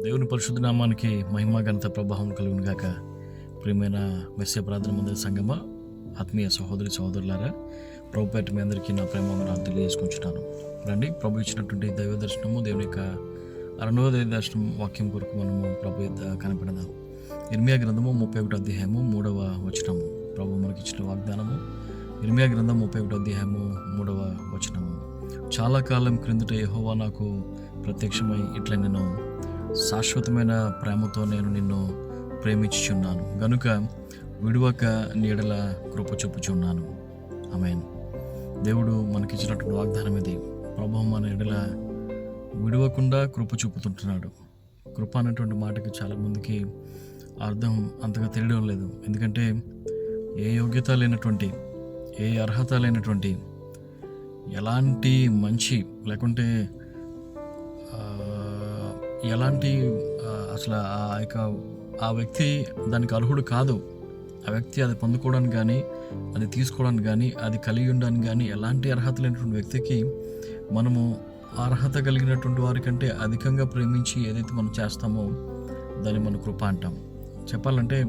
దేవుని పరిశుద్ధ నామానికి మహిమ ఘనత ప్రభావం కలుగును గాక. ప్రియమైన మెస్సే ప్రార్థన మందిర సంగమ ఆత్మీయ సహోదరి సహోదరులారా, ప్రభు పేట మీ అందరికీ నా ప్రేమ వందనాలు తెలియజేసుకుంటున్నాను. రండి, ప్రభు ఇచ్చినటువంటి దైవ దర్శనము, దేవుని యొక్క అరణ్యోదయ దర్శనం వాక్యం కొరకు మనము ప్రభు యొద్ద కనపడదాం. ఇర్మియా గ్రంథము 31 అధ్యాయము 3వ వచనము ప్రభు మనకి ఇచ్చిన వాగ్దానము. ఇర్మియా గ్రంథం 31 అధ్యాయము 3వ వచనము. చాలా కాలం క్రిందట యెహోవా నాకు ప్రత్యక్షమై ఇట్లా నేను శాశ్వతమైన ప్రేమతో నేను నిన్ను ప్రేమించుచున్నాను గనుక విడువక నీడల కృప చూపుచున్నాను. ఆమేన్. దేవుడు మనకిచ్చినటువంటి వాగ్దానం ఇది. ప్రభువు మన ఎడల విడవకుండా కృప చూపుతుంటున్నాడు. కృప అనేటువంటి మాటకి చాలామందికి అర్థం అంతగా తెలియడం లేదు. ఎందుకంటే ఏ యోగ్యత లేనటువంటి, ఏ అర్హత లేనటువంటి, ఎలాంటి మంచి లేకుంటే ఎలాంటి అసలు ఆ వ్యక్తి దానికి అర్హుడు కాదు. ఆ వ్యక్తి అది పొందుకోవడానికి కానీ, అది తీసుకోవడానికి కానీ, అది కలిగి ఉండడానికి కానీ ఎలాంటి అర్హత లేనటువంటి వ్యక్తికి మనము అర్హత కలిగినటువంటి వారికంటే అధికంగా ప్రేమించి ఏదైతే మనం చేస్తామో దాన్ని మన కృప అంటాం. చెప్పాలంటే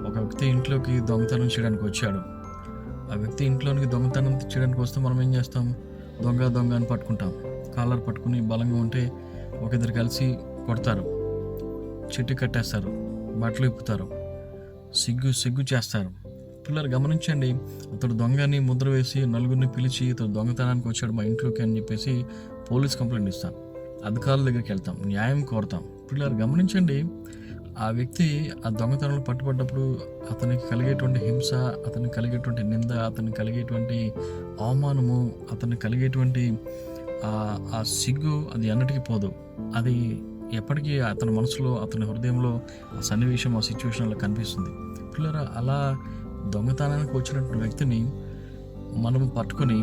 ఒక వ్యక్తి ఇంట్లోకి దొంగతనం చేయడానికి వచ్చాడు. ఆ వ్యక్తి ఇంట్లోనికి దొంగతనం చేయడానికి వస్తే మనం ఏం చేస్తాం? దొంగ అని పట్టుకుంటాం. కాలర్ పట్టుకుని బలంగా ఉంటే ఒక ఇద్దరు కలిసి కొడతారు, చెట్టు కట్టేస్తారు, బట్టలు ఇప్పుతారు, సిగ్గు చేస్తారు. పిల్లలు గమనించండి, అతడు దొంగని ముద్ర వేసి నలుగురిని పిలిచి ఇతడు దొంగతనానికి వచ్చాడు మా ఇంట్లోకి అని చెప్పేసి పోలీస్ కంప్లైంట్ ఇస్తాం, అధికారుల దగ్గరికి వెళ్తాం, న్యాయం కోరుతాం. పిల్లలు గమనించండి, ఆ వ్యక్తి ఆ దొంగతనంలో పట్టుబడ్డప్పుడు అతనికి కలిగేటువంటి హింస, అతనికి కలిగేటువంటి నింద, అతనికి కలిగేటువంటి అవమానము, అతనికి కలిగేటువంటి ఆ సిగ్గు అది ఎన్నటికీ పోదు. అది ఎప్పటికీ అతని మనసులో, అతని హృదయంలో ఆ సన్నివేశం, ఆ సిచ్యువేషన్లో కనిపిస్తుంది. పిల్లరా, అలా దొంగతనానికి వచ్చినటువంటి వ్యక్తిని మనం పట్టుకొని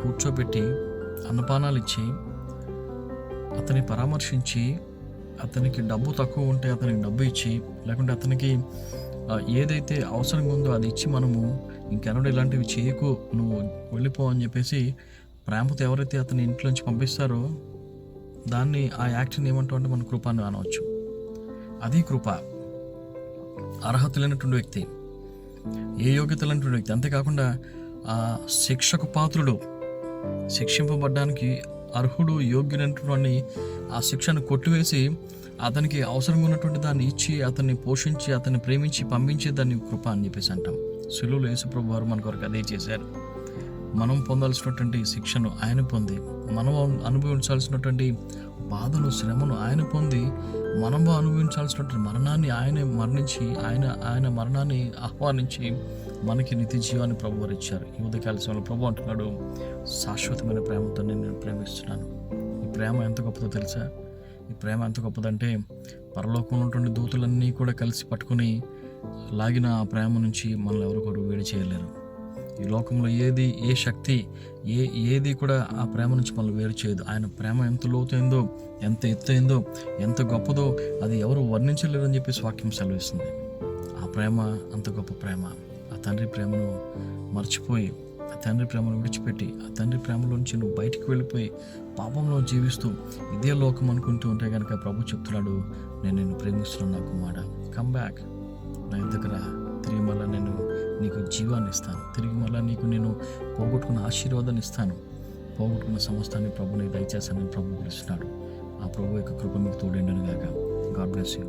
కూర్చోబెట్టి అన్నపానాలు ఇచ్చి అతని పరామర్శించి, అతనికి డబ్బు తక్కువ ఉంటే అతనికి డబ్బు ఇచ్చి, లేకుంటే అతనికి ఏదైతే అవసరంగా ఉందో అది ఇచ్చి మనము ఇంకెన్నడూ ఇలాంటివి చేయకు, నువ్వు వెళ్ళిపో అని చెప్పేసి ప్రేమతో ఎవరైతే అతని ఇంట్లోంచి పంపిస్తారో దాన్ని, ఆ యాక్షన్ ఏమంటాం అంటే మన కృప అని అనవచ్చు. అది కృప. అర్హత లేనటువంటి వ్యక్తి, ఏ యోగ్యత లేనటువంటి వ్యక్తి, అంతేకాకుండా ఆ శిక్షకు పాత్రుడు, శిక్షింపబడ్డానికి అర్హుడు, యోగ్యుడైనటువంటి ఆ శిక్షను కొట్టివేసి అతనికి అవసరంగా ఉన్నటువంటి దాన్ని ఇచ్చి, అతన్ని పోషించి, అతన్ని ప్రేమించి పంపించే దాన్ని కృప అని చెప్పేసి అంటాం. సిలువలో యేసుప్రభు వారు మన కొరకు అదే చేశారు. మనం పొందాల్సినటువంటి శిక్షను ఆయన పొంది, మనం అనుభవించాల్సినటువంటి బాధను, శ్రమను ఆయన పొంది, మనం అనుభవించాల్సినటువంటి మరణాన్ని ఆయనే మరణించి, ఆయన మరణాన్ని ఆహ్వానించి మనకి నిత్య జీవాన్ని ప్రభు వారు ఇచ్చారు. ఈ ఉదయకాల సమయంలో ప్రభు అంటున్నాడు, శాశ్వతమైన ప్రేమతో నేను ప్రేమిస్తున్నాను. ఈ ప్రేమ ఎంత గొప్పదో తెలుసా? ఈ ప్రేమ ఎంత గొప్పదంటే పరలోకంలో ఉన్నటువంటి దూతలన్నీ కూడా కలిసి పట్టుకుని లాగిన ఆ ప్రేమ నుంచి మనల్ని ఎవరు కూడా వేడి చేయలేరు. ఈ లోకంలో ఏ శక్తి, ఏది కూడా ఆ ప్రేమ నుంచి మనల్ని వేరు చేయదు. ఆయన ప్రేమ ఎంత లోతైందో, ఎంత ఎత్తైందో, ఎంత గొప్పదో అది ఎవరు వర్ణించలేరని చెప్పేసి వాక్యం సెలవిస్తుంది. ఆ ప్రేమ అంత గొప్ప ప్రేమ. ఆ తండ్రి ప్రేమను మర్చిపోయి, ఆ తండ్రి ప్రేమను విడిచిపెట్టి, ఆ తండ్రి ప్రేమలో నుంచి నువ్వు బయటికి వెళ్ళిపోయి పాపంలో జీవిస్తూ ఇదే లోకం అనుకుంటూ ఉంటే కనుక ప్రభు చెప్తున్నాడు, నేను నిన్ను ప్రేమిస్తున్నాను నా కుమారుడా, కమ్ బ్యాక్, నా దగ్గర తిరిగి మళ్ళీ నేను నీకు జీవాన్ని ఇస్తాను, తిరిగి మళ్ళీ నీకు నేను పోగొట్టుకున్న ఆశీర్వాదాన్ని ఇస్తాను, పోగొట్టుకున్న సమస్తాన్ని ప్రభు నీకు దయచేస్తానని ప్రభు పిలుస్తున్నాడు. ఆ ప్రభు యొక్క కృప మీకు తోడేండును గాక. God bless you.